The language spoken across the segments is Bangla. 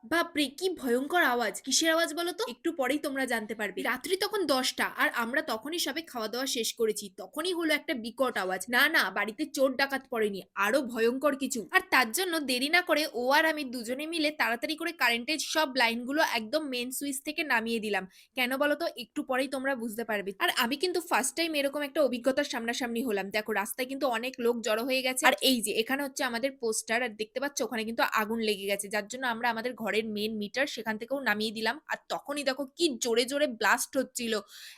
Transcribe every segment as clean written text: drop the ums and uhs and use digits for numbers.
বাপরে! কি ভয়ংকর আওয়াজ! কিসের আওয়াজ বলো তো? একটু পরেই তোমরা জানতে পারবে। রাত্রি তখন ১০টা আর আমরা তখনই সবে খাওয়া-দাওয়া শেষ করেছি। তখনই হলো একটা বিকট আওয়াজ। না, না বাড়িতে চোর ডাকাত পড়েনি। আরো ভয়ংকর কিছু। আর তার জন্য দেরি না করে ও আর আমি দুজনে মিলে তাড়াতাড়ি করে কারেন্টের সব লাইনগুলো একদম মেইন সুইচ থেকে নামিয়ে দিলাম। কেন বলো তো? একটু পরেই তোমরা বুঝতে পারবে। আর আমি কিন্তু ফার্স্ট টাইম এরকম একটা অভিজ্ঞতার সামনাসামনি হলাম। দেখো রাস্তায় কিন্তু অনেক লোক জড়ো হয়ে গেছে। আর এই যে এখানে হচ্ছে আমাদের পোস্টার আর দেখতে পাচ্ছ ওখানে কিন্তু আগুন লেগে গেছে। যার জন্য আমরা আমাদের ঘরের মেইন মিটার সেখান থেকেও নামিয়ে দিলাম। আর তখনই দেখো কি জোরে, জোরে ব্লাস্ট হচ্ছিল।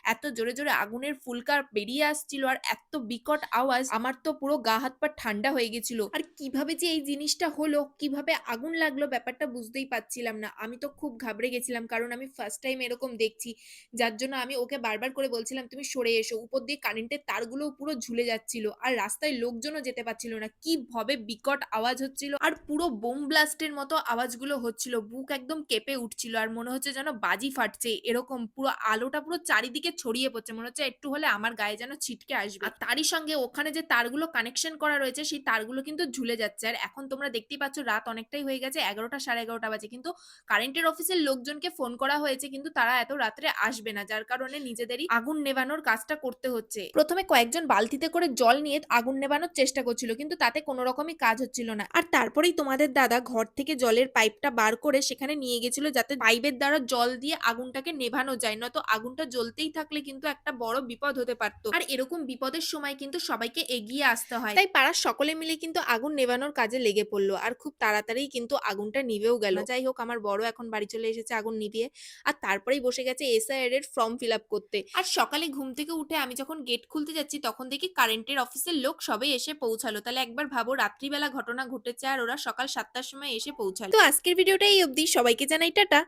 এত জোরে, জোরে আগুনের ফুলকা বেরিয়ে আসছিল আর এত বিকট আওয়াজ আমার তো পুরো গা হাত পা ঠান্ডা হয়ে গেছিল। আর কিভাবে যে এই জিনিসটা হলো, কিভাবে আগুন লাগলো ব্যাপারটা বুঝতেই পারছিলাম না। আমি তো খুব ঘাবড়ে গেছিলাম কারণ আমি ফার্স্ট টাইম এরকম দেখছি। যার জন্য আমি ওকে বারবার করে বলছিলাম, "তুমি সরে এসো।" উপর দিয়ে কারেন্টের তারগুলোও পুরো ঝুলে যাচ্ছিল। আর রাস্তায় লোকজনও যেতে পারছিল না। কিভাবে বিকট আওয়াজ হচ্ছিল আর পুরো বোম ব্লাস্টের মতো আওয়াজগুলো হচ্ছিল। বুক একদম কেঁপে উঠছিল। আর মনে হচ্ছে যেন বাজি ফাটছে। এরকম পুরো আলোটা পুরো চারিদিকে ছড়িয়ে পড়ছে। মনে হচ্ছে একটু হলে আমার গায়ে যেন ছিটকে আসবে। আর তারই সঙ্গে ওখানে যে তারগুলো কানেকশন করা রয়েছে সেই তারগুলো কিন্তু ঝুলে যাচ্ছে। আর এখন তোমরা দেখতেই পাচ্ছ রাত অনেকটাই হয়ে গেছে। ১১টা ১১:৩০ বাজে। কিন্তু কারেন্টের অফিসের লোকজনকে ফোন করা হয়েছে কিন্তু তারা এত রাত্রে আসবে না। যার কারণে নিজেদেরই আগুন নেভানোর কাজটা করতে হচ্ছে। ১ম এ কয়েকজন বালতিতে করে জল নিয়ে আগুন নেভানোর চেষ্টা করছিল। কিন্তু তাতে কোন রকমই কাজ হচ্ছিল না। আর তারপরেই তোমাদের দাদা ঘর থেকে জলের পাইপটা বার করে সেখানে নিয়ে গেছিল যাতে পাইপের দ্বারা জল দিয়ে আগুনটাকে নেভানো যায়। নয়তো আগুনটা জ্বলতেই থাকলে কিন্তু একটা বড় বিপদ হতে পারত। আর এরকম বিপদের সময় কিন্তু সবাইকে এগিয়ে আসতে হয়। তাই পাড়ার সকলে মিলে কিন্তু আগুন নেভানোর কাজে লেগে পড়ল। আর খুব তাড়াতাড়িই কিন্তু আগুনটা নিভেও গেল। যাই হোক আমার বড় এখন বাড়ি চলে এসেছে আগুন নিভিয়ে। আর তারপরেই বসে গেছে এসআইআর এর ফর্ম ফিল আপ করতে। আর সকালে ঘুম থেকে উঠে আমি যখন গেট খুলতে যাচ্ছি তখন দেখি কারেন্টের অফিসের লোক সবে এসে পৌঁছালো। তাহলে একবার ভাবো রাত্রিবেলা ঘটনা ঘটেছে আর ওরা সকাল ৭টার সময় এসে পৌঁছালো। তো আজকের ভিডিওটা এই অবধি। সবাইকে জানাই টাটা।